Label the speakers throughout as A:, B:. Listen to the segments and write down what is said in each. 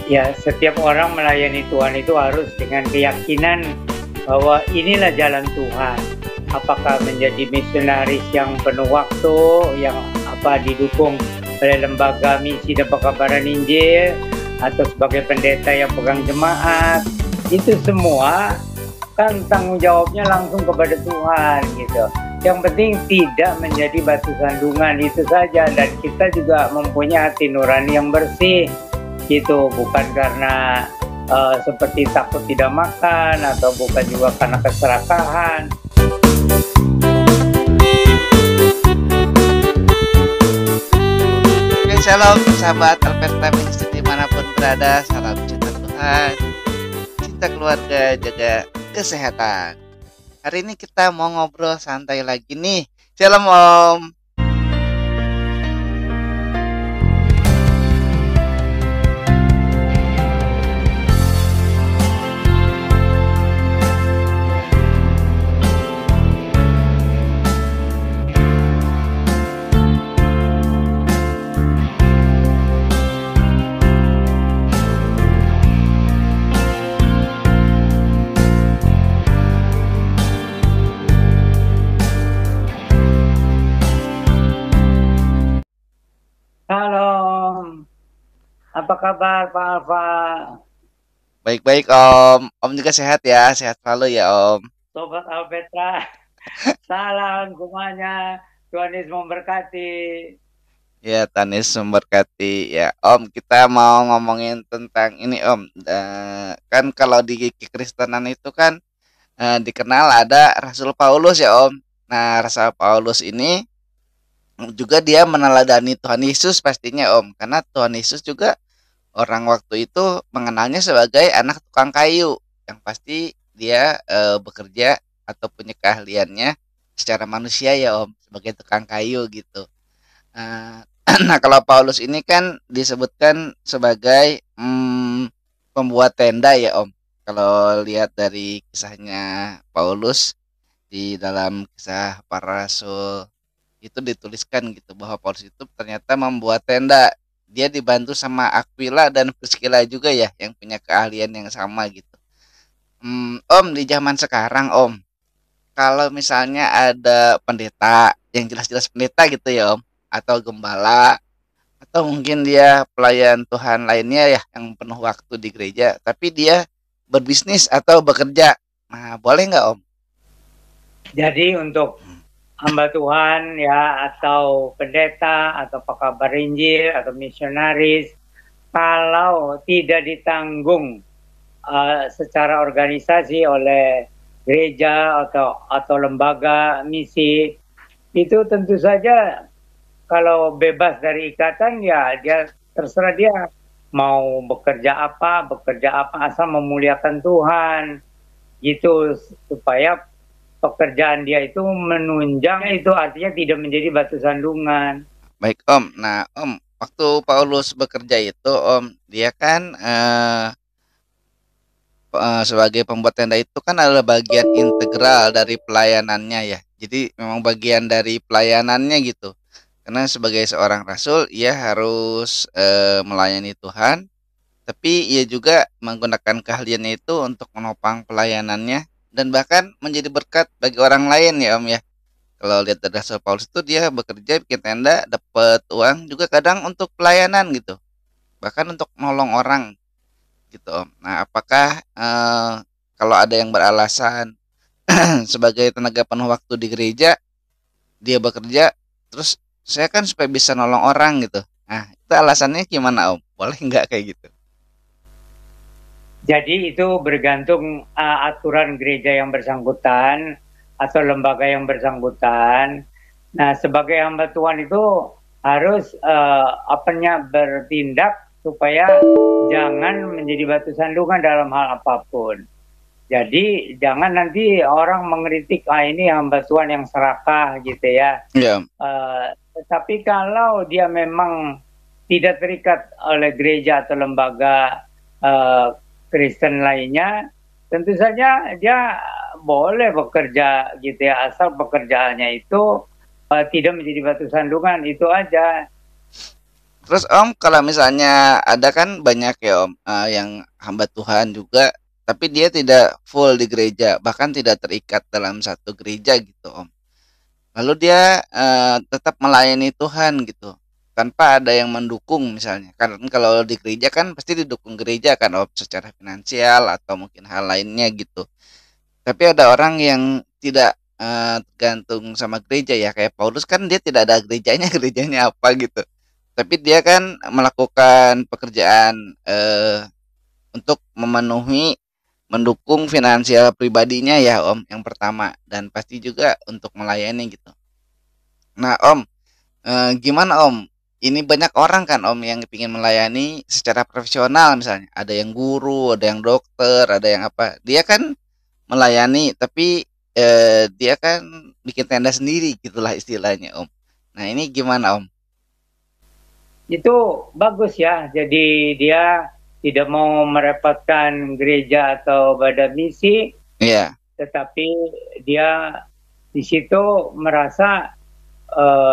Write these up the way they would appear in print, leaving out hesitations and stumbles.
A: Ya, setiap orang melayani Tuhan itu harus dengan keyakinan bahwa inilah jalan Tuhan. Apakah menjadi misionaris yang penuh waktu, yang didukung oleh lembaga misi dan pekabaran Injil, atau sebagai pendeta yang pegang jemaat, itu semua kan tanggung jawabnya langsung kepada Tuhan gitu. Yang penting tidak menjadi batu sandungan, itu saja. Dan kita juga mempunyai hati nurani yang bersih gitu, bukan karena seperti takut tidak makan, atau bukan juga karena keserakahan.
B: Shalom sahabat Alperta Ministry dimanapun berada, salam cinta Tuhan, cinta keluarga, jaga kesehatan. Hari ini kita mau ngobrol santai lagi nih. Shalom Om.
A: Salam, apa kabar Pak Alfa?
B: Baik-baik Om. Om juga sehat ya, sehat selalu ya Om.
A: Sobat Alpetra, salam semuanya. Tuhan Yesus memberkati.
B: Ya, Tanis memberkati ya Om. Kita mau ngomongin tentang ini Om. Kan kalau di kekristenan itu kan dikenal ada Rasul Paulus ya Om. Nah, Rasul Paulus ini juga dia meneladani Tuhan Yesus pastinya Om, karena Tuhan Yesus juga orang waktu itu mengenalnya sebagai anak tukang kayu, yang pasti dia bekerja atau punya keahliannya secara manusia ya Om, sebagai tukang kayu gitu. Nah, nah kalau Paulus ini kan disebutkan sebagai pembuat tenda ya Om. Kalau lihat dari kisahnya Paulus di dalam kisah para rasul itu dituliskan gitu bahwa Paulus itu ternyata membuat tenda. Dia dibantu sama Aquila dan Priscilla juga ya, yang punya keahlian yang sama gitu. Om, di zaman sekarang Om, kalau misalnya ada pendeta yang jelas-jelas pendeta gitu ya Om, atau gembala, atau mungkin dia pelayan Tuhan lainnya ya yang penuh waktu di gereja, tapi dia berbisnis atau bekerja, nah boleh nggak Om?
A: Jadi untuk hamba Tuhan ya, atau pendeta, atau pekabar Injil, atau misionaris, kalau tidak ditanggung secara organisasi oleh gereja atau lembaga misi, itu tentu saja kalau bebas dari ikatan ya dia terserah dia mau bekerja apa asal memuliakan Tuhan gitu, supaya pekerjaan dia itu menunjang, itu artinya tidak menjadi batu sandungan.
B: Baik Om. Nah Om, waktu Paulus bekerja itu Om, dia kan sebagai pembuat tenda itu kan adalah bagian integral dari pelayanannya ya. Jadi memang bagian dari pelayanannya gitu. Karena sebagai seorang rasul, ia harus melayani Tuhan, tapi ia juga menggunakan keahliannya itu untuk menopang pelayanannya dan bahkan menjadi berkat bagi orang lain ya Om ya. Kalau lihat dari Rasul Paulus itu dia bekerja bikin tenda, dapat uang juga kadang untuk pelayanan gitu. Bahkan untuk nolong orang gitu Om. Nah, apakah kalau ada yang beralasan sebagai tenaga penuh waktu di gereja, dia bekerja, terus saya kan supaya bisa nolong orang gitu. Nah, itu alasannya gimana Om? Boleh nggak kayak gitu?
A: Jadi itu bergantung aturan gereja yang bersangkutan atau lembaga yang bersangkutan. Nah, sebagai hamba Tuhan itu harus bertindak supaya jangan menjadi batu sandungan dalam hal apapun. Jadi jangan nanti orang mengkritik, ini hamba Tuhan yang serakah gitu ya.
B: Iya.
A: Tetapi kalau dia memang tidak terikat oleh gereja atau lembaga Kristen lainnya, tentu saja dia boleh bekerja gitu ya, asal pekerjaannya itu tidak menjadi batu sandungan, itu aja.
B: Terus Om, kalau misalnya ada kan banyak ya Om, yang hamba Tuhan juga, tapi dia tidak full di gereja, bahkan tidak terikat dalam satu gereja gitu Om. Lalu dia tetap melayani Tuhan gitu, tanpa ada yang mendukung misalnya. Kan kalau di gereja kan pasti didukung gereja kan Om, secara finansial atau mungkin hal lainnya gitu. Tapi ada orang yang tidak tergantung sama gereja ya, kayak Paulus kan dia tidak ada gerejanya, gerejanya apa gitu. Tapi dia kan melakukan pekerjaan untuk memenuhi, mendukung finansial pribadinya ya Om, yang pertama, dan pasti juga untuk melayani gitu. Nah Om, gimana Om? Ini banyak orang kan Om yang ingin melayani secara profesional misalnya. Ada yang guru, ada yang dokter, ada yang apa. Dia kan melayani tapi dia kan bikin tenda sendiri gitulah istilahnya Om. Nah ini gimana Om?
A: Itu bagus ya. Jadi dia tidak mau merepotkan gereja atau badan misi,
B: Iya,
A: tetapi dia di situ merasa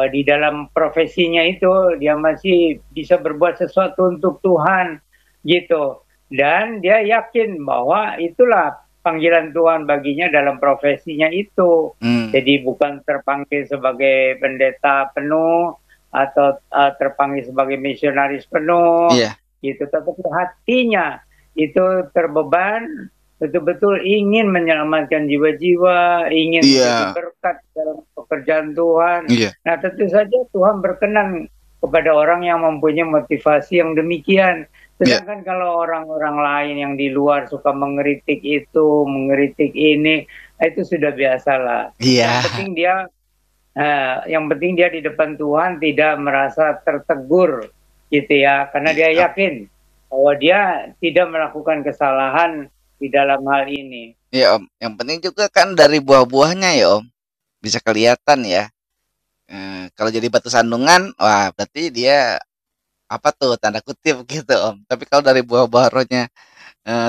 A: di dalam profesinya itu dia masih bisa berbuat sesuatu untuk Tuhan gitu. Dan dia yakin bahwa itulah panggilan Tuhan baginya dalam profesinya itu.
B: hmm,
A: Jadi bukan terpanggil sebagai pendeta penuh atau terpanggil sebagai misionaris penuh
B: iya,
A: gitu, tetapi hatinya itu terbeban betul-betul ingin menyelamatkan jiwa-jiwa, ingin menjadi
B: iya,
A: berkat dalam pekerjaan Tuhan.
B: iya,
A: Nah, tentu saja Tuhan berkenan kepada orang yang mempunyai motivasi yang demikian.
B: iya,
A: Sedangkan kalau orang-orang lain yang di luar suka mengkritik itu, mengkritik ini, itu sudah biasalah. Yang
B: iya.
A: penting dia yang penting dia di depan Tuhan tidak merasa tertegur gitu ya, karena dia
B: Iya,
A: yakin bahwa dia tidak melakukan kesalahan di dalam hal ini.
B: iya Om. Yang penting juga kan dari buah-buahnya ya Om. Bisa kelihatan ya. Kalau jadi batu sandungan, wah berarti dia apa tuh tanda kutip gitu Om. Tapi kalau dari buah-buah rohnya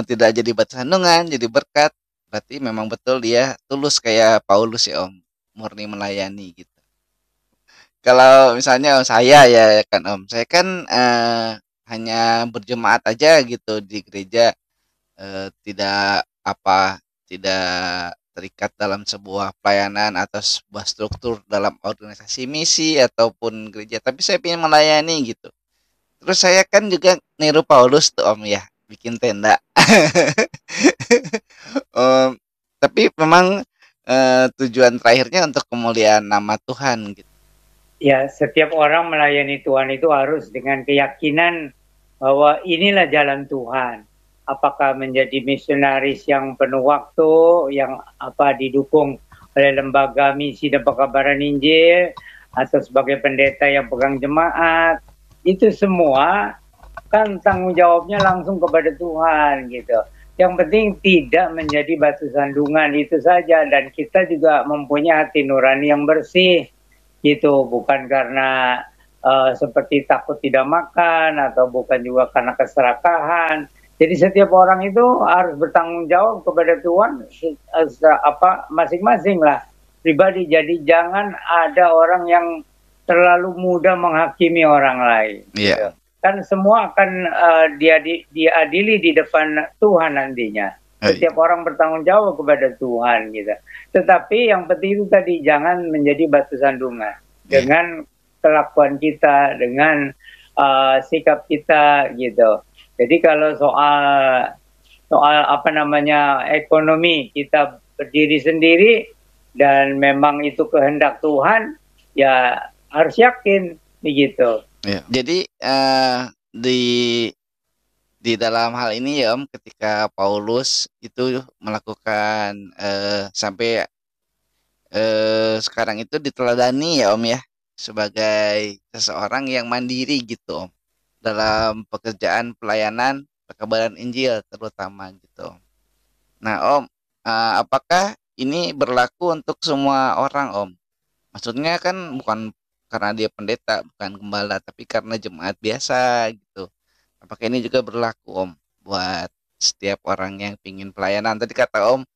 B: tidak jadi batu sandungan, jadi berkat, berarti memang betul dia tulus kayak Paulus ya Om, murni melayani gitu. Kalau misalnya saya ya kan Om, saya kan hanya berjemaat aja gitu di gereja, tidak apa, tidak terikat dalam sebuah pelayanan atau sebuah struktur dalam organisasi misi ataupun gereja, tapi saya ingin melayani gitu. Terus saya kan juga niru Paulus tuh Om ya, bikin tenda. Em, tapi memang tujuan terakhirnya untuk kemuliaan nama Tuhan gitu.
A: Ya, setiap orang melayani Tuhan itu harus dengan keyakinan bahwa inilah jalan Tuhan. Apakah menjadi misionaris yang penuh waktu, yang didukung oleh lembaga misi dan pekabaran Injil, atau sebagai pendeta yang pegang jemaat, itu semua kan tanggung jawabnya langsung kepada Tuhan gitu. Yang penting tidak menjadi batu sandungan itu saja, dan kita juga mempunyai hati nurani yang bersih gitu, bukan karena seperti takut tidak makan atau bukan juga karena keserakahan. Jadi setiap orang itu harus bertanggung jawab kepada Tuhan masing-masing lah pribadi. Jadi jangan ada orang yang terlalu mudah menghakimi orang lain gitu.
B: Iya.
A: Kan semua akan diadili di depan Tuhan nantinya.
B: Oh, iya.
A: Setiap orang bertanggung jawab kepada Tuhan gitu. Tetapi yang penting itu tadi, jangan menjadi batu sandungan
B: Iya.
A: dengan kelakuan kita, dengan sikap kita gitu. Jadi kalau soal soal ekonomi, kita berdiri sendiri dan memang itu kehendak Tuhan, ya harus yakin begitu.
B: Iya. Jadi di dalam hal ini ya Om, ketika Paulus itu melakukan sampai sekarang itu diteladani ya Om ya, sebagai seseorang yang mandiri gitu Om, dalam pekerjaan pelayanan pekabaran Injil terutama gitu Om. Nah Om, apakah ini berlaku untuk semua orang Om? Maksudnya kan bukan karena dia pendeta, bukan gembala, tapi karena jemaat biasa gitu. Apakah ini juga berlaku Om buat setiap orang yang ingin pelayanan? Tadi kata Om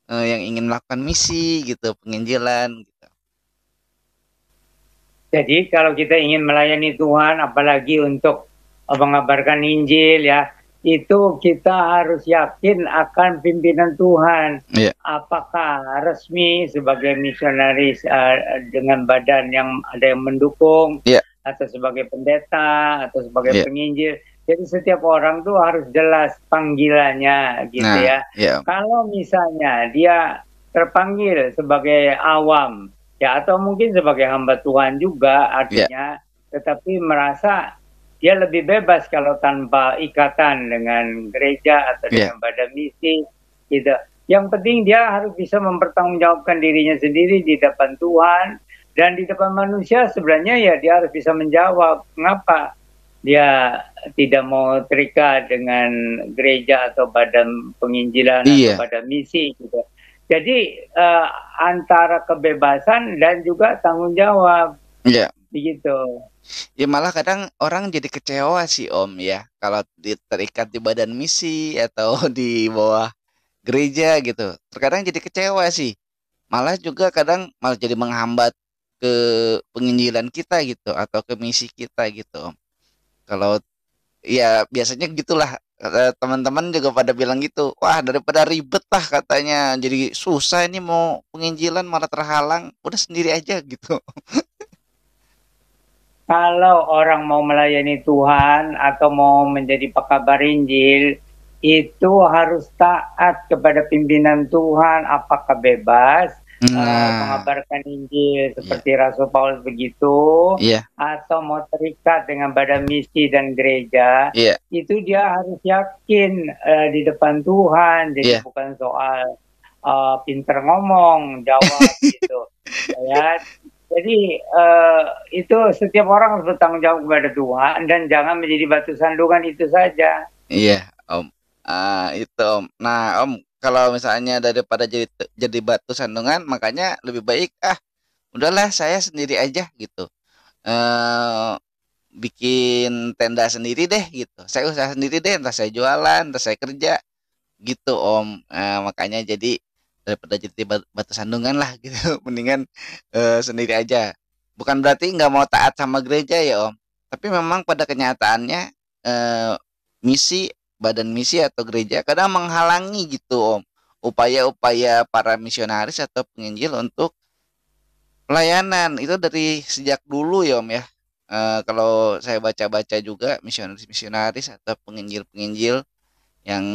B: yang ingin melakukan misi gitu, penginjilan gitu.
A: Jadi kalau kita ingin melayani Tuhan, apalagi untuk mengabarkan Injil ya, itu kita harus yakin akan pimpinan Tuhan.
B: Iya.
A: Apakah resmi sebagai misionaris dengan badan yang ada yang mendukung,
B: Iya.
A: atau sebagai pendeta, atau sebagai
B: Iya.
A: penginjil. Jadi setiap orang tuh harus jelas panggilannya gitu
B: Nah,
A: ya.
B: iya Om.
A: Kalau misalnya dia terpanggil sebagai awam, ya atau mungkin sebagai hamba Tuhan juga
B: Iya.
A: artinya, tetapi merasa dia lebih bebas kalau tanpa ikatan dengan gereja atau
B: Iya.
A: dengan badan misi gitu. Yang penting dia harus bisa mempertanggungjawabkan dirinya sendiri di depan Tuhan dan di depan manusia. Sebenarnya ya dia harus bisa menjawab mengapa dia tidak mau terikat dengan gereja atau badan penginjilan atau
B: Iya.
A: badan misi gitu. Jadi antara kebebasan dan juga tanggung jawab.
B: Iya.
A: Begitu.
B: Ya malah kadang orang jadi kecewa sih Om ya, kalau terikat di badan misi atau di bawah gereja gitu. Terkadang jadi kecewa sih. Malah juga kadang malah jadi menghambat ke penginjilan kita gitu atau ke misi kita gitu Om. Kalau ya biasanya gitulah, teman-teman juga pada bilang gitu, wah daripada ribet lah katanya, jadi susah ini mau penginjilan malah terhalang, udah sendiri aja gitu.
A: Kalau orang mau melayani Tuhan atau mau menjadi pekabar Injil, itu harus taat kepada pimpinan Tuhan, apakah bebas
B: Nah,
A: mengabarkan Injil
B: iya,
A: seperti Rasul Paulus begitu,
B: iya,
A: atau mau terikat dengan badan misi dan gereja,
B: iya,
A: itu dia harus yakin di depan Tuhan. Jadi
B: iya,
A: bukan soal pinter ngomong, jawab gitu. Ya, jadi itu setiap orang harus bertanggung jawab kepada Tuhan dan jangan menjadi batu sandungan itu saja.
B: iya, Om. Itu Om. Nah, Om, kalau misalnya daripada jadi batu sandungan, makanya lebih baik udahlah saya sendiri aja gitu. Eh bikin tenda sendiri deh gitu. Saya usaha sendiri deh, entah saya jualan, entah saya kerja gitu Om. Makanya jadi daripada jadi batu sandungan lah gitu, mendingan sendiri aja. Bukan berarti nggak mau taat sama gereja ya Om, tapi memang pada kenyataannya eh, misi badan misi atau gereja kadang menghalangi gitu Om upaya-upaya para misionaris atau penginjil untuk pelayanan itu dari sejak dulu ya Om ya. Kalau saya baca-baca juga misionaris-misionaris atau penginjil-penginjil yang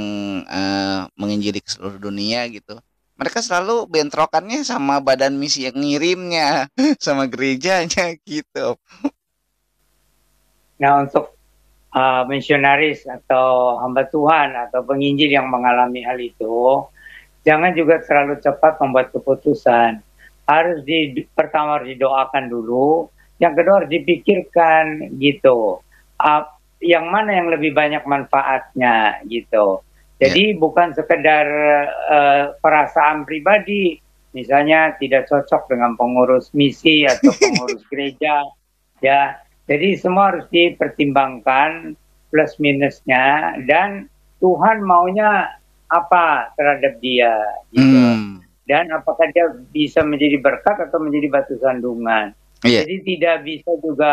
B: menginjili ke seluruh dunia gitu. Mereka selalu bentrokannya sama badan misi yang ngirimnya, sama gerejanya gitu.
A: Nah untuk misionaris atau hamba Tuhan atau penginjil yang mengalami hal itu, jangan juga terlalu cepat membuat keputusan. Pertama harus didoakan dulu, yang kedua harus dipikirkan gitu. Yang mana yang lebih banyak manfaatnya gitu.
B: Ya,
A: Jadi bukan sekedar perasaan pribadi, misalnya tidak cocok dengan pengurus misi atau pengurus gereja, ya. Jadi semua harus dipertimbangkan plus minusnya dan Tuhan maunya apa terhadap dia gitu.
B: hmm,
A: Dan apakah dia bisa menjadi berkat atau menjadi batu sandungan.
B: iya,
A: Jadi tidak bisa juga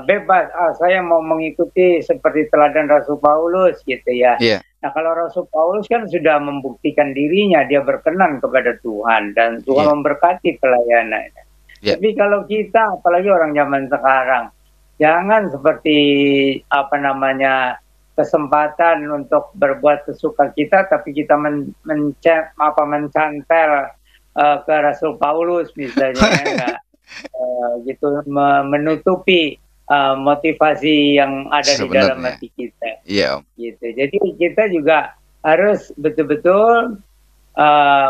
A: bebas, saya mau mengikuti seperti teladan Rasul Paulus gitu ya.
B: iya,
A: Nah kalau Rasul Paulus kan sudah membuktikan dirinya, dia berkenan kepada Tuhan dan Tuhan
B: iya,
A: memberkati pelayanannya.
B: iya,
A: Tapi kalau kita, apalagi orang zaman sekarang, jangan seperti kesempatan untuk berbuat sesuka kita, tapi kita mencantel ke Rasul Paulus misalnya ya enggak gitu menutupi motivasi yang ada di dalam
B: sebenarnya.
A: hati kita
B: Iya Om.
A: gitu. Jadi kita juga harus betul-betul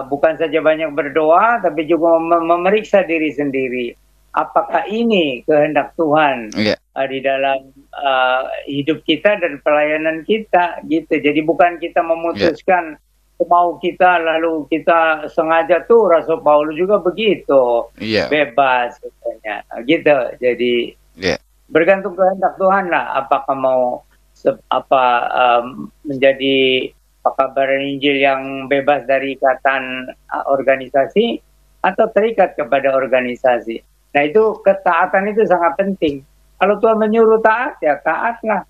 A: bukan saja banyak berdoa, tapi juga memeriksa diri sendiri. Apakah ini kehendak Tuhan
B: Iya,
A: di dalam hidup kita dan pelayanan kita, gitu. Jadi bukan kita
B: iya,
A: memutuskan mau kita lalu kita sengaja tuh. Rasul Paulus juga begitu,
B: iya,
A: bebas katanya, gitu. Jadi
B: iya,
A: bergantung kehendak Tuhan lah. Apakah mau menjadi pekabaran Injil yang bebas dari ikatan organisasi atau terikat kepada organisasi. Nah itu ketaatan itu sangat penting. Kalau Tuhan menyuruh taat ya taatlah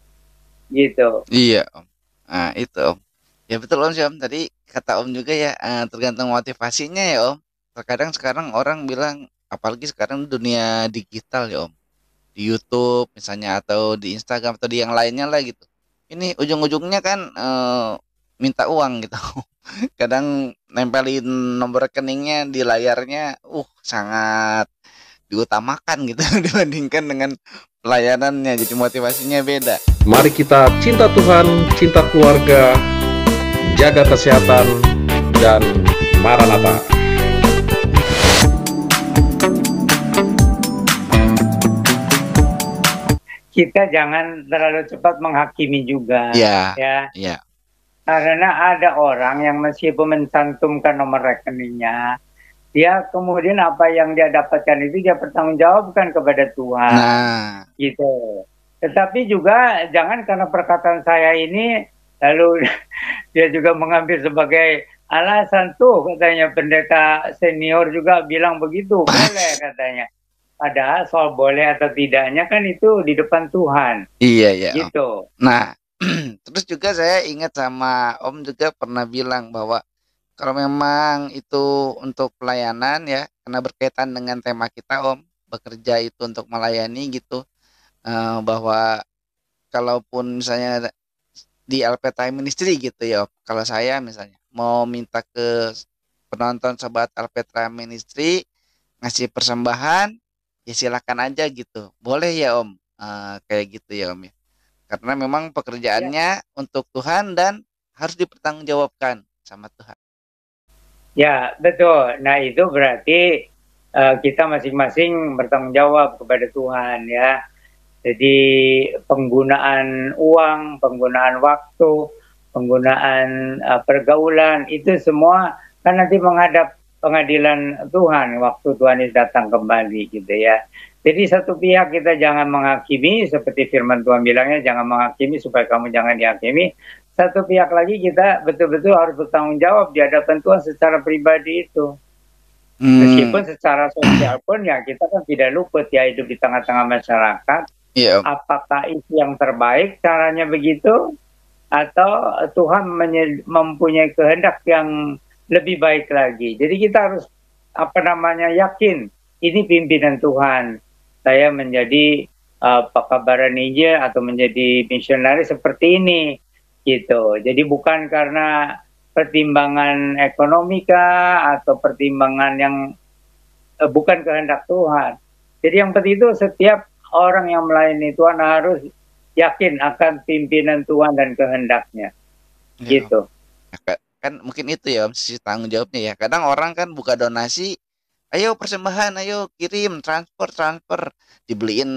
A: gitu.
B: Iya Om. Nah itu Om. Ya betul Om sih Om. Tadi kata Om juga ya, tergantung motivasinya ya Om. Terkadang sekarang orang bilang, apalagi sekarang dunia digital ya Om. Di YouTube misalnya atau di Instagram atau di yang lainnya lah gitu. Ini ujung-ujungnya kan minta uang gitu. Kadang nempelin nomor rekeningnya di layarnya, sangat diutamakan gitu dibandingkan dengan pelayanannya. Jadi motivasinya beda.
C: Mari kita cinta Tuhan, cinta keluarga, jaga kesehatan, dan Maranatha.
A: Kita jangan terlalu cepat menghakimi juga,
B: Iya,
A: ya.
B: iya.
A: Karena ada orang yang meskipun mencantumkan nomor rekeningnya, dia kemudian apa yang dia dapatkan itu dia pertanggungjawabkan kepada Tuhan,
B: Nah,
A: gitu. Tetapi juga jangan karena perkataan saya ini lalu dia juga mengambil sebagai alasan tuh katanya pendeta senior juga bilang begitu, boleh katanya. Padahal soal boleh atau tidaknya kan itu di depan Tuhan,
B: iya ya Om.
A: gitu.
B: Nah, terus juga saya ingat sama Om juga pernah bilang bahwa kalau memang itu untuk pelayanan ya, karena berkaitan dengan tema kita Om, bekerja itu untuk melayani gitu, bahwa kalaupun misalnya di LP Time Ministry gitu ya Om, kalau saya misalnya mau minta ke penonton sobat LP Time Ministry ngasih persembahan, ya silakan aja gitu. Boleh ya Om, kayak gitu ya Om ya. Karena memang
A: Ya,
B: pekerjaannya untuk Tuhan dan harus dipertanggungjawabkan sama Tuhan.
A: ya betul. Nah itu berarti kita masing-masing bertanggung jawab kepada Tuhan ya. Jadi penggunaan uang, penggunaan waktu, penggunaan pergaulan itu semua kan nanti menghadap pengadilan Tuhan waktu Tuhan Yesus datang kembali gitu ya. Jadi satu pihak kita jangan menghakimi seperti firman Tuhan bilangnya jangan menghakimi supaya kamu jangan dihakimi. Satu pihak lagi kita betul-betul harus bertanggung jawab di hadapan Tuhan secara pribadi itu.
B: Hmm,
A: Meskipun secara sosial pun ya kita kan tidak luput ya hidup di tengah-tengah masyarakat.
B: iya Om.
A: Apakah itu yang terbaik caranya begitu atau Tuhan mempunyai kehendak yang lebih baik lagi. Jadi kita harus yakin ini pimpinan Tuhan. Saya menjadi pekabaran Injil atau menjadi misionaris seperti ini gitu. Jadi bukan karena pertimbangan ekonomika atau pertimbangan yang bukan kehendak Tuhan. Jadi yang penting itu setiap orang yang melayani Tuhan harus yakin akan pimpinan Tuhan dan kehendaknya.
B: Iya Om.
A: Gitu.
B: Ya, kan mungkin itu ya Om, sisi tanggung jawabnya ya. Kadang orang kan buka donasi, ayo persembahan, ayo kirim, transfer, transfer, dibeliin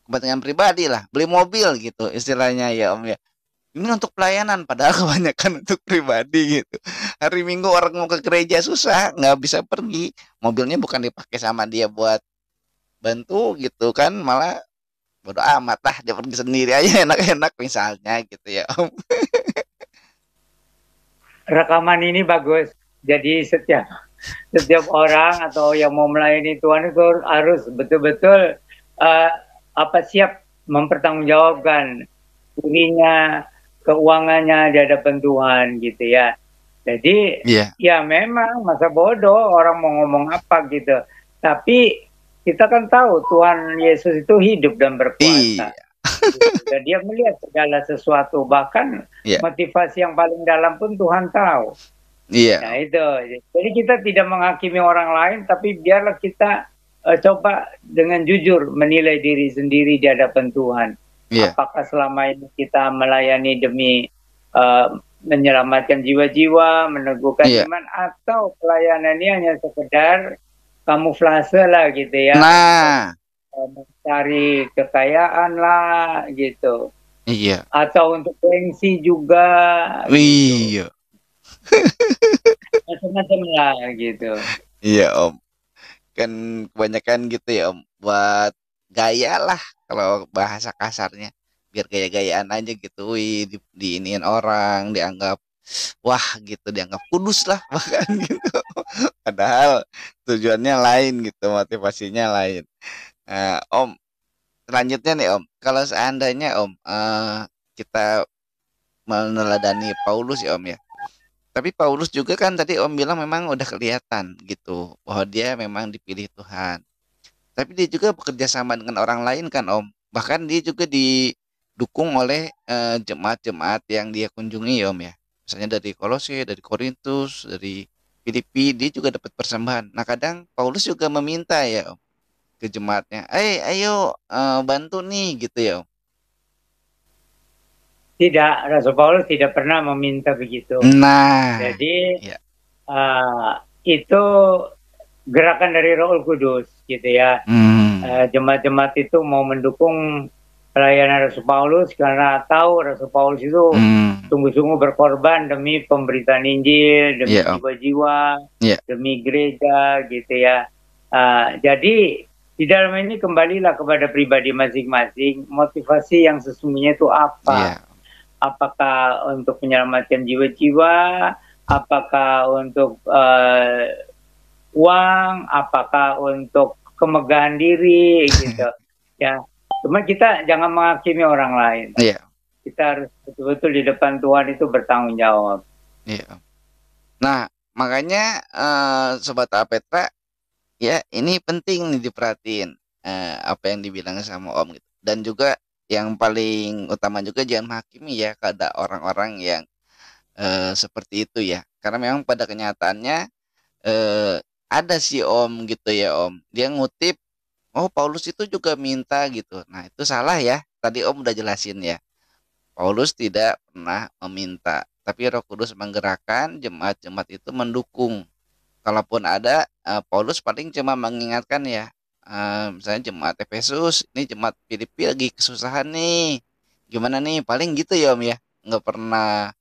B: kepentingan pribadi lah, beli mobil gitu istilahnya ya Om ya. Ini untuk pelayanan, padahal kebanyakan untuk pribadi gitu. Hari Minggu orang mau ke gereja susah, nggak bisa pergi. Mobilnya bukan dipakai sama dia buat bantu gitu kan, malah bodo amat lah dia pergi sendiri aja enak-enak misalnya gitu ya Om.
A: Rekaman ini bagus. Jadi setiap orang atau yang mau melayani Tuhan itu harus betul-betul uh, siap mempertanggungjawabkan dirinya, keuangannya di hadapan Tuhan gitu ya. Jadi
B: Iya.
A: ya memang masa bodoh orang mau ngomong apa gitu. Tapi kita kan tahu Tuhan Yesus itu hidup dan berkuasa.
B: Iya.
A: Dan dia melihat segala sesuatu, bahkan
B: Iya.
A: motivasi yang paling dalam pun Tuhan tahu. Nah
B: Iya.
A: itu, jadi kita tidak menghakimi orang lain, tapi biarlah kita coba dengan jujur menilai diri sendiri di hadapan Tuhan.
B: Iya.
A: Apakah selama ini kita melayani demi menyelamatkan jiwa-jiwa, meneguhkan
B: Iya.
A: iman, atau pelayanannya hanya sekedar kamuflase lah gitu ya,
B: Nah,
A: mencari kekayaan lah gitu,
B: iya.
A: atau untuk gengsi juga gitu,
B: Iya.
A: macam-macam lah gitu.
B: Iya Om. Kan kebanyakan gitu ya Om, buat gaya lah kalau bahasa kasarnya. Biar gaya-gayaan aja gitu, wih, diiniin orang, dianggap wah gitu, dianggap kudus lah bahkan gitu. Padahal tujuannya lain gitu, motivasinya lain. Om, selanjutnya nih Om, kalau seandainya Om, kita meneladani Paulus ya Om ya. Tapi Paulus juga kan tadi Om bilang memang udah kelihatan gitu bahwa dia memang dipilih Tuhan. Tapi dia juga bekerja sama dengan orang lain kan Om. Bahkan dia juga didukung oleh jemaat-jemaat yang dia kunjungi ya Om ya. Misalnya dari Kolose, dari Korintus, dari Filipi, dia juga dapat persembahan. Nah kadang Paulus juga meminta ya Om ke jemaatnya, ayo bantu nih gitu ya Om.
A: Tidak, Rasul Paulus tidak pernah meminta begitu.
B: Nah,
A: Jadi
B: ya.
A: itu gerakan dari Roh Kudus gitu ya. Jemaat-jemaat itu mau mendukung pelayanan Rasul Paulus karena tahu Rasul Paulus itu sungguh-sungguh berkorban demi pemberitaan Injil, demi jiwa-jiwa, demi gereja gitu ya. Jadi di dalam ini kembalilah kepada pribadi masing-masing, motivasi yang sesungguhnya itu apa? Apakah untuk menyelamatkan jiwa-jiwa, apakah untuk uang, apakah untuk kemegahan diri gitu ya. Cuma kita jangan menghakimi orang lain. Kita harus betul-betul di depan Tuhan itu bertanggung jawab.
B: Nah makanya Sobat Apetra ya, ini penting nih diperhatiin apa yang dibilang sama Om gitu. Dan juga yang paling utama juga jangan menghakimi ya kepada orang-orang yang seperti itu ya. Karena memang pada kenyataannya ada si Om gitu ya Om. Dia ngutip, oh Paulus itu juga minta gitu. Nah itu salah ya. Tadi Om udah jelasin ya. Paulus tidak pernah meminta. Tapi Roh Kudus menggerakkan, jemaat-jemaat itu mendukung. Kalaupun ada, Paulus paling cuma mengingatkan ya, misalnya jemaat Efesus, ini jemaat Filipi lagi kesusahan nih, gimana nih, paling gitu ya Om ya, nggak pernah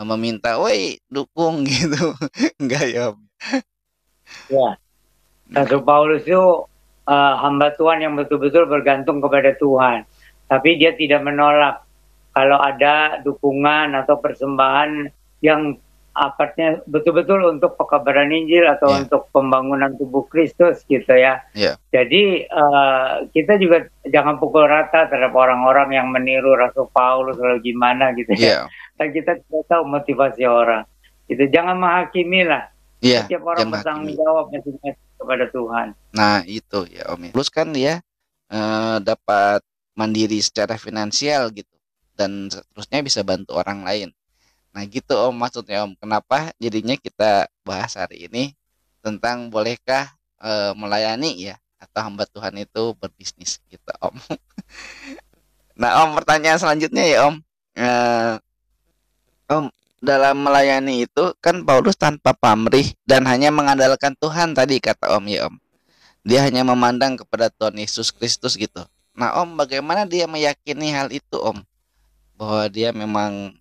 B: meminta, woi dukung gitu, enggak ya Om.
A: Ya, Rasul Paulus itu hamba Tuhan yang betul-betul bergantung kepada Tuhan, tapi dia tidak menolak kalau ada dukungan atau persembahan yang akarnya betul-betul untuk pekabaran Injil atau untuk pembangunan tubuh Kristus gitu ya. Jadi kita juga jangan pukul rata terhadap orang-orang yang meniru Rasul Paulus atau gimana gitu ya. Dan kita tidak tahu motivasi orang. Gitu. Jangan menghakimi lah. Setiap orang bertanggung jawab masing-masing kepada Tuhan.
B: Nah itu ya Om. Terus kan dia dapat mandiri secara finansial gitu. Dan seterusnya bisa bantu orang lain. Nah gitu Om maksudnya Om. Kenapa jadinya kita bahas hari ini tentang bolehkah melayani ya atau hamba Tuhan itu berbisnis gitu Om. Nah Om, pertanyaan selanjutnya ya Om. Om, dalam melayani itu kan Paulus tanpa pamrih dan hanya mengandalkan Tuhan tadi kata Om ya Om. Dia hanya memandang kepada Tuhan Yesus Kristus gitu. Nah Om, bagaimana dia meyakini hal itu Om? Bahwa dia memang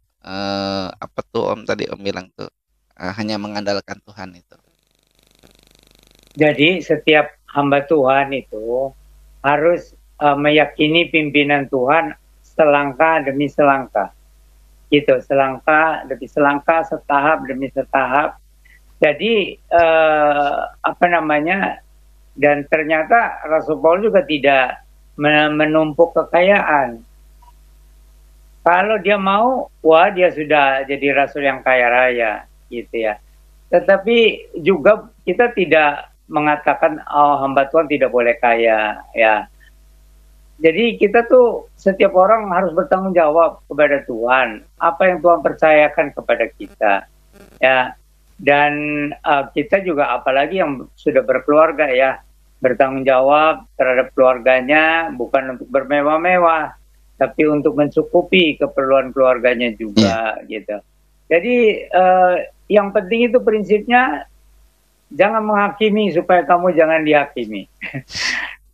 B: apa tuh Om tadi Om bilang tuh hanya mengandalkan Tuhan itu.
A: Jadi setiap hamba Tuhan itu harus meyakini pimpinan Tuhan selangkah demi selangkah. Gitu, selangkah demi selangkah, setahap demi setahap. Jadi apa namanya? Dan ternyata Rasul Paulus juga tidak menumpuk kekayaan. Kalau dia mau, wah dia sudah jadi rasul yang kaya raya, gitu ya. Tetapi juga kita tidak mengatakan oh hamba Tuhan tidak boleh kaya, ya. Jadi kita tuh setiap orang harus bertanggung jawab kepada Tuhan, apa yang Tuhan percayakan kepada kita, ya. Dan kita juga apalagi yang sudah berkeluarga ya, bertanggung jawab terhadap keluarganya bukan untuk bermewah-mewah, tapi untuk mencukupi keperluan keluarganya juga gitu. Jadi yang penting itu prinsipnya jangan menghakimi supaya kamu jangan dihakimi.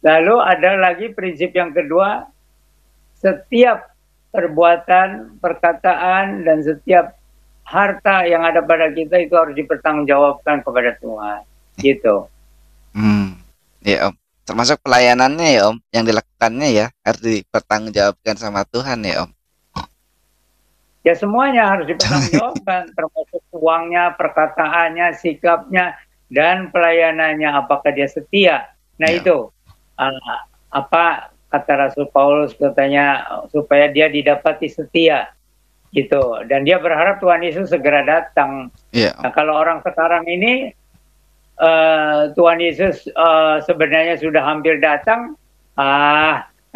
A: Lalu ada lagi prinsip yang kedua, setiap perbuatan, perkataan dan setiap harta yang ada pada kita itu harus dipertanggungjawabkan kepada Tuhan. Gitu.
B: Ya Om. Termasuk pelayanannya ya Om, yang dilakukannya ya harus dipertanggungjawabkan sama Tuhan ya Om.
A: Ya semuanya harus dipertanggungjawabkan, termasuk uangnya, perkataannya, sikapnya, dan pelayanannya. Apakah dia setia? Nah
B: Ya.
A: itu apa kata Rasul Paulus katanya supaya dia didapati setia gitu. Dan dia berharap Tuhan Yesus segera datang.
B: Iya,
A: Nah kalau orang sekarang ini Tuhan Yesus sebenarnya sudah hampir datang,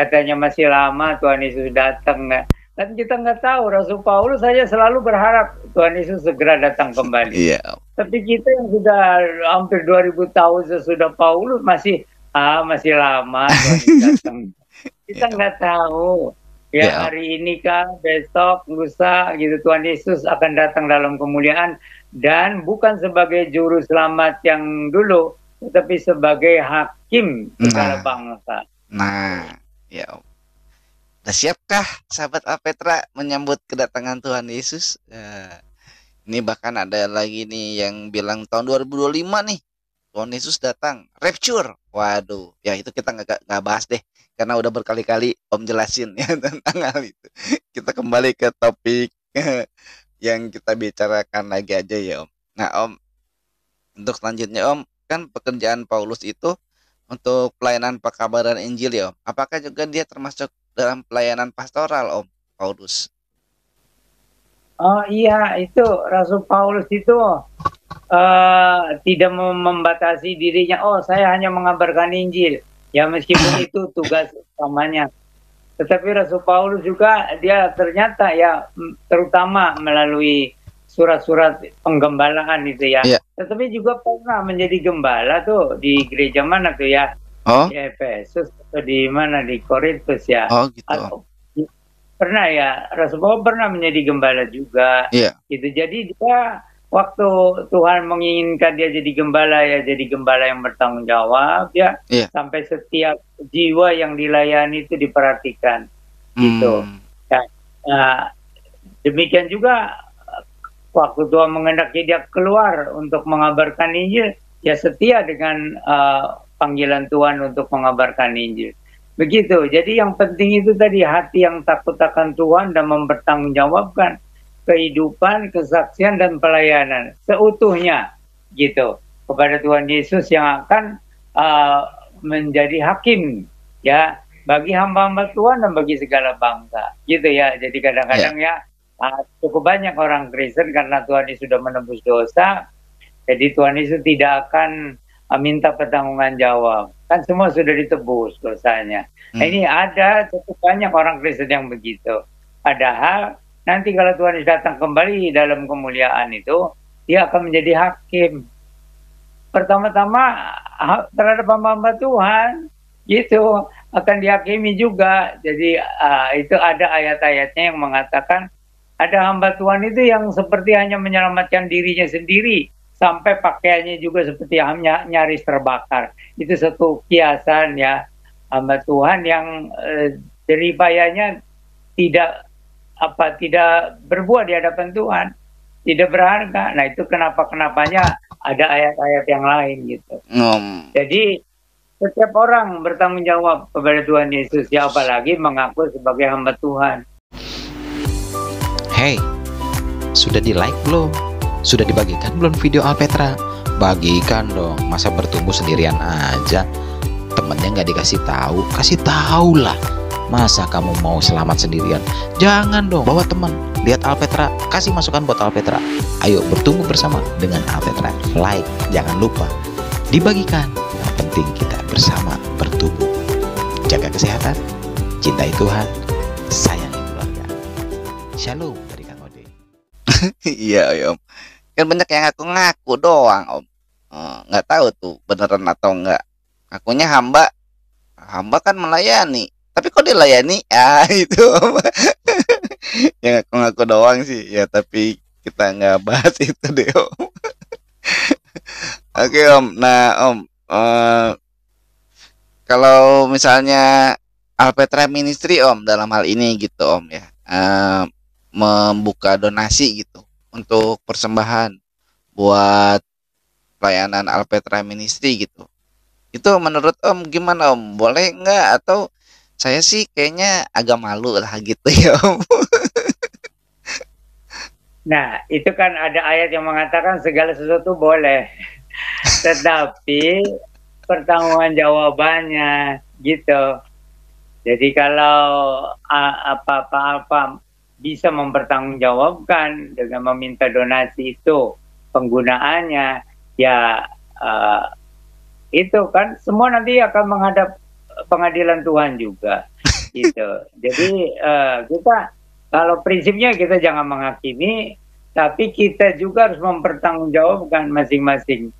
A: katanya masih lama Tuhan Yesus datang. Kan kita nggak tahu, Rasul Paulus saja selalu berharap Tuhan Yesus segera datang kembali.
B: iya,
A: Tapi kita yang sudah hampir 2000 tahun sesudah Paulus masih lama Tuhan Yesus datang. Kita
B: iya,
A: nggak tahu. Ya
B: iya,
A: hari ini kah, besok, lusa gitu Tuhan Yesus akan datang dalam kemuliaan dan bukan sebagai juru selamat yang dulu, tetapi sebagai hakim segala
B: nah,
A: bangsa.
B: nah, ya Om. Udah siapkah sahabat Alpetra menyambut kedatangan Tuhan Yesus? Ini bahkan ada lagi nih yang bilang tahun 2025 nih Tuhan Yesus datang, rapture. Waduh, ya itu kita nggak bahas deh, karena udah berkali-kali Om jelasin ya tentang hal itu. Kita kembali ke topik yang kita bicarakan lagi aja ya Om. Nah Om, untuk selanjutnya Om, kan pekerjaan Paulus itu untuk pelayanan pekabaran Injil ya Om. Apakah juga dia termasuk dalam pelayanan pastoral Om Paulus?
A: Oh iya, itu Rasul Paulus itu tidak membatasi dirinya. Oh, saya hanya mengabarkan Injil. Ya meskipun itu tugas utamanya. Tetapi Rasul Paulus juga dia ternyata ya terutama melalui surat-surat penggembalaan itu ya.
B: Iya.
A: Tetapi juga pernah menjadi gembala tuh di gereja mana tuh ya?
B: Oh,
A: Di Efesus atau di mana di Korintus ya?
B: oh gitu Om.
A: Atau pernah ya Rasul Paulus pernah menjadi gembala juga.
B: Iya,
A: Gitu. Jadi dia waktu Tuhan menginginkan dia jadi gembala ya jadi gembala yang bertanggung jawab ya
B: iya.
A: sampai setiap jiwa yang dilayani itu diperhatikan gitu.
B: Hmm,
A: Ya, nah, demikian juga waktu Tuhan mengendaki dia keluar untuk mengabarkan Injil ya setia dengan panggilan Tuhan untuk mengabarkan Injil. Begitu. Jadi yang penting itu tadi hati yang takut akan Tuhan dan mempertanggungjawabkan kehidupan, kesaksian dan pelayanan seutuhnya gitu kepada Tuhan Yesus yang akan menjadi hakim ya bagi hamba-hamba Tuhan dan bagi segala bangsa gitu ya. Jadi kadang-kadang ya cukup banyak orang Kristen karena Tuhan Yesus sudah menebus dosa, jadi Tuhan Yesus tidak akan minta pertanggungan jawab. Kan semua sudah ditebus dosanya. Nah, ini ada cukup banyak orang Kristen yang begitu. Padahal nanti kalau Tuhan Yesus datang kembali dalam kemuliaan itu, dia akan menjadi hakim. Pertama-tama terhadap hamba-hamba Tuhan, gitu akan dihakimi juga. Jadi itu ada ayat-ayatnya yang mengatakan ada hamba Tuhan itu yang seperti hanya menyelamatkan dirinya sendiri sampai pakaiannya juga seperti nyaris terbakar. Itu satu kiasan ya hamba Tuhan yang jeripayanya tidak berbuat di hadapan Tuhan, tidak berharga. Nah itu kenapanya ada ayat-ayat yang lain gitu. Jadi setiap orang bertanggung jawab kepada Tuhan Yesus ya, apalagi mengaku sebagai hamba Tuhan.
D: Hey, sudah di like belum? Sudah dibagikan belum video Alpetra? Bagikan dong, masa bertumbuh sendirian aja? Temennya nggak dikasih tahu, kasih tahu lah. Masa kamu mau selamat sendirian? Jangan dong, bawa teman. Lihat Alpetra, kasih masukan buat Alpetra. Ayo bertumbuh bersama dengan Alpetra. Like, jangan lupa dibagikan. Yang penting kita bersama bertumbuh. Jaga kesehatan, cintai Tuhan, sayangi keluarga. Shalom dari Kang Ode.
B: Iya Om. Kan banyak yang ngaku-ngaku doang Om. Nggak tahu tuh beneran atau enggak. Akunya hamba kan melayani. Tapi kok dilayani? Itu Om. Yang ngaku-ngaku doang sih. Ya tapi kita nggak bahas itu deh Om. Oke Om. Nah Om, kalau misalnya Alpetra Ministry Om dalam hal ini gitu Om ya, membuka donasi gitu untuk persembahan buat pelayanan Alpetra Ministry gitu. Itu menurut Om gimana Om? Boleh nggak? Atau saya sih kayaknya agak malu lah gitu ya Om.
A: Nah, itu kan ada ayat yang mengatakan segala sesuatu boleh, tetapi pertanggungjawabannya gitu. Jadi kalau apa-apa bisa mempertanggungjawabkan dengan meminta donasi itu penggunaannya, ya itu kan semua nanti akan menghadap pengadilan Tuhan juga gitu. Jadi kita kalau prinsipnya kita jangan menghakimi, tapi kita juga harus mempertanggungjawabkan masing-masing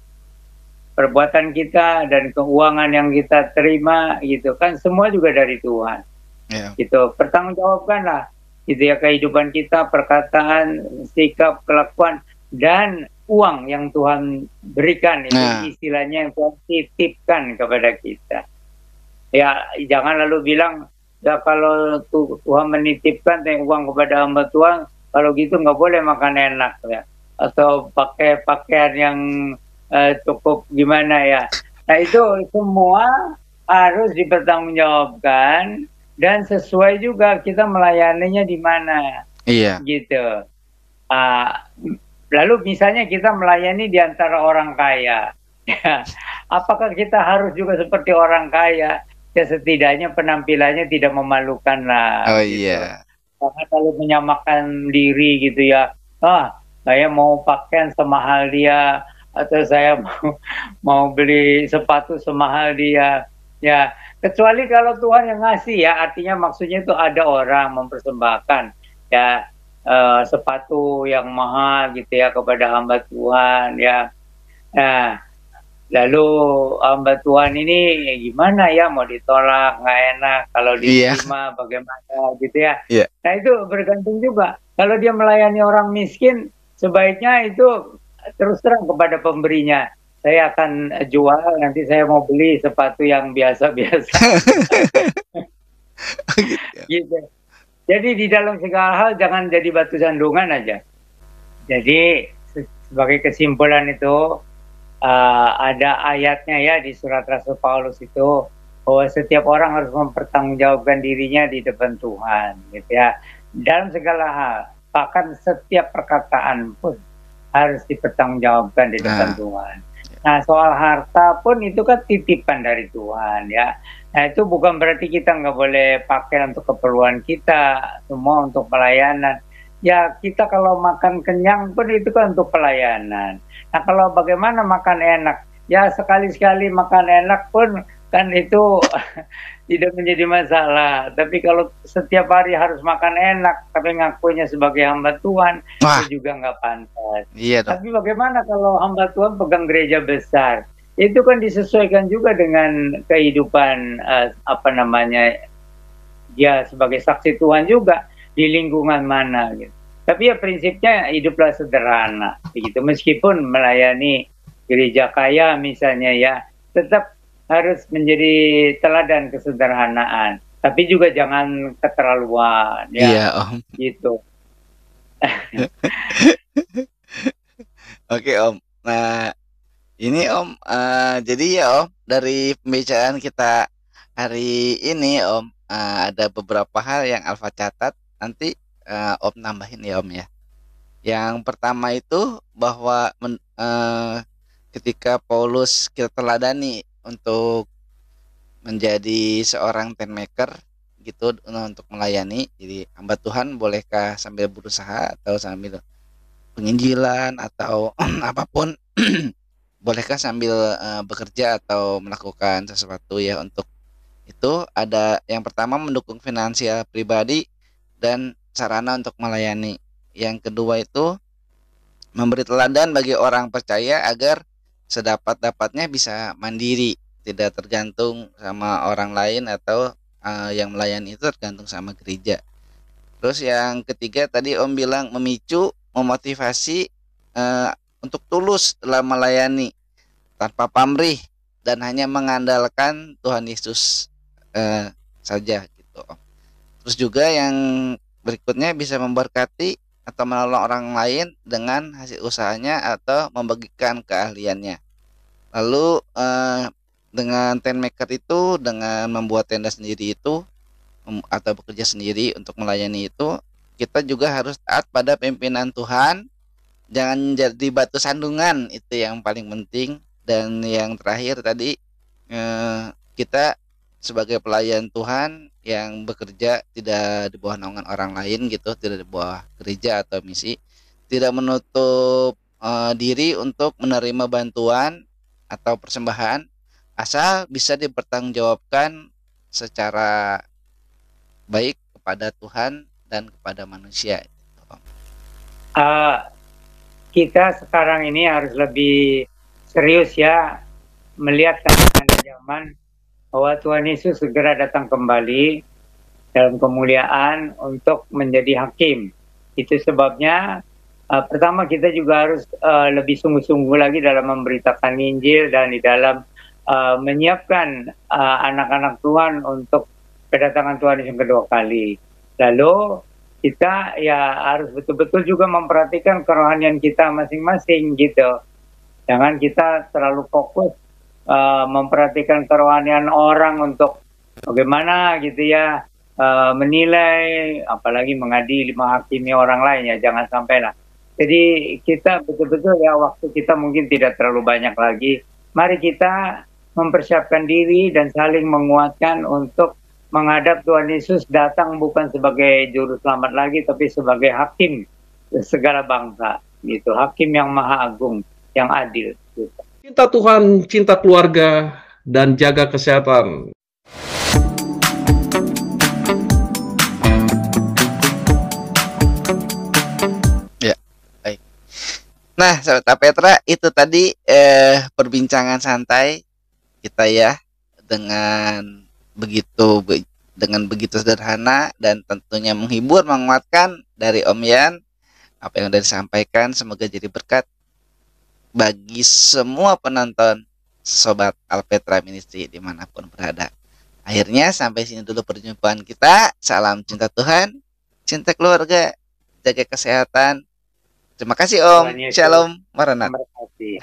A: perbuatan kita dan keuangan yang kita terima gitu kan, semua juga dari Tuhan. Gitu, pertanggungjawabkanlah gitu ya kehidupan kita, perkataan, sikap, kelakuan, dan uang yang Tuhan berikan itu istilahnya yang Tuhan titipkan kepada kita. Ya jangan lalu bilang ya kalau Tuhan menitipkan uang kepada hamba Tuhan, kalau gitu nggak boleh makan enak ya, atau pakai pakaian yang cukup gimana ya. Nah itu semua harus dipertanggungjawabkan dan sesuai juga kita melayaninya di mana.
B: Iya.
A: Gitu. Lalu misalnya kita melayani di antara orang kaya. Apakah kita harus juga seperti orang kaya? Ya setidaknya penampilannya tidak memalukan lah.
B: Oh
A: gitu.
B: iya.
A: Jangan kalau menyamakan diri gitu ya. Saya mau pakaian semahal dia, atau saya mau beli sepatu semahal dia. Ya, kecuali kalau Tuhan yang ngasih ya, artinya maksudnya itu ada orang mempersembahkan ya sepatu yang mahal gitu ya kepada hamba Tuhan ya. Nah, lalu hamba Tuhan ini gimana ya, mau ditolak nggak enak, kalau diterima bagaimana gitu ya. Nah itu bergantung juga. Kalau dia melayani orang miskin, sebaiknya itu terus terang kepada pemberinya, saya akan jual, nanti saya mau beli sepatu yang biasa-biasa. Gitu. Jadi di dalam segala hal jangan jadi batu sandungan aja. Jadi sebagai kesimpulan itu ada ayatnya ya di surat Rasul Paulus itu, bahwa setiap orang harus mempertanggungjawabkan dirinya di depan Tuhan, gitu ya, dalam segala hal, bahkan setiap perkataan pun harus dipertanggungjawabkan di depan Tuhan. Nah soal harta pun itu kan titipan dari Tuhan ya. Nah itu bukan berarti kita nggak boleh pakai untuk keperluan kita, semua untuk pelayanan. Ya kita kalau makan kenyang pun itu kan untuk pelayanan. Nah kalau bagaimana makan enak? Ya sekali-sekali makan enak pun kan itu tidak menjadi masalah. Tapi kalau setiap hari harus makan enak, tapi ngakunya sebagai hamba Tuhan, itu juga nggak pantas.
B: Iya dong.
A: Tapi bagaimana kalau hamba Tuhan pegang gereja besar? Itu kan disesuaikan juga dengan kehidupan dia sebagai saksi Tuhan juga di lingkungan mana gitu. Tapi ya prinsipnya hiduplah sederhana begitu. Meskipun melayani gereja kaya misalnya ya, tetap harus menjadi teladan kesederhanaan. Tapi juga jangan keterlaluan ya.
B: Iya, Om.
A: Gitu.
B: Oke, Om. Nah, ini Om, jadi ya Om, dari pembicaraan kita hari ini Om, ada beberapa hal yang Alfa catat, nanti Om nambahin ya Om ya. Yang pertama itu bahwa ketika Paulus kita teladani untuk menjadi seorang tent maker gitu untuk melayani, jadi hamba Tuhan bolehkah sambil berusaha atau sambil penginjilan atau apapun bolehkah sambil bekerja atau melakukan sesuatu ya. Untuk itu ada yang pertama mendukung finansial pribadi dan sarana untuk melayani. Yang kedua itu memberi teladan bagi orang percaya agar sedapat-dapatnya bisa mandiri, tidak tergantung sama orang lain atau yang melayani itu tergantung sama gereja. Terus yang ketiga tadi Om bilang memicu, memotivasi untuk tulus dalam melayani tanpa pamrih dan hanya mengandalkan Tuhan Yesus saja gitu Om. Terus juga yang berikutnya bisa memberkati atau menolong orang lain dengan hasil usahanya atau membagikan keahliannya. Lalu dengan tent maker itu, dengan membuat tenda sendiri itu atau bekerja sendiri untuk melayani itu, kita juga harus taat pada pimpinan Tuhan, jangan jadi batu sandungan, itu yang paling penting. Dan yang terakhir tadi, kita sebagai pelayan Tuhan yang bekerja tidak di bawah naungan orang lain gitu, tidak di bawah gereja atau misi, tidak menutup diri untuk menerima bantuan atau persembahan asal bisa dipertanggungjawabkan secara baik kepada Tuhan dan kepada manusia.
A: Kita sekarang ini harus lebih serius ya melihat tanda-tanda zaman bahwa Tuhan Yesus segera datang kembali dalam kemuliaan untuk menjadi hakim. Itu sebabnya pertama kita juga harus lebih sungguh-sungguh lagi dalam memberitakan Injil dan di dalam menyiapkan anak-anak Tuhan untuk kedatangan Tuhan yang kedua kali. Lalu kita ya harus betul-betul juga memperhatikan kerohanian kita masing-masing gitu. Jangan kita terlalu fokus memperhatikan kerohanian orang untuk bagaimana gitu ya menilai, apalagi mengadili, menghakimi orang lain ya, jangan sampai lah. Jadi kita betul-betul ya waktu kita mungkin tidak terlalu banyak lagi. Mari kita mempersiapkan diri dan saling menguatkan untuk menghadap Tuhan Yesus datang bukan sebagai juru selamat lagi, tapi sebagai hakim segala bangsa gitu, hakim yang maha agung, yang adil gitu.
C: Cinta Tuhan, cinta keluarga, dan jaga kesehatan.
B: Ya, baik. Nah, Sahabat Petra, itu tadi perbincangan santai kita ya dengan begitu sederhana dan tentunya menghibur, menguatkan dari Om Yan. Apa yang sudah disampaikan semoga jadi berkat bagi semua penonton Sobat Alpetra Ministry dimanapun berada. Akhirnya sampai sini dulu perjumpaan kita. Salam cinta Tuhan, cinta keluarga, jaga kesehatan. Terima kasih Om. Shalom Maranatha.
A: Terima kasih.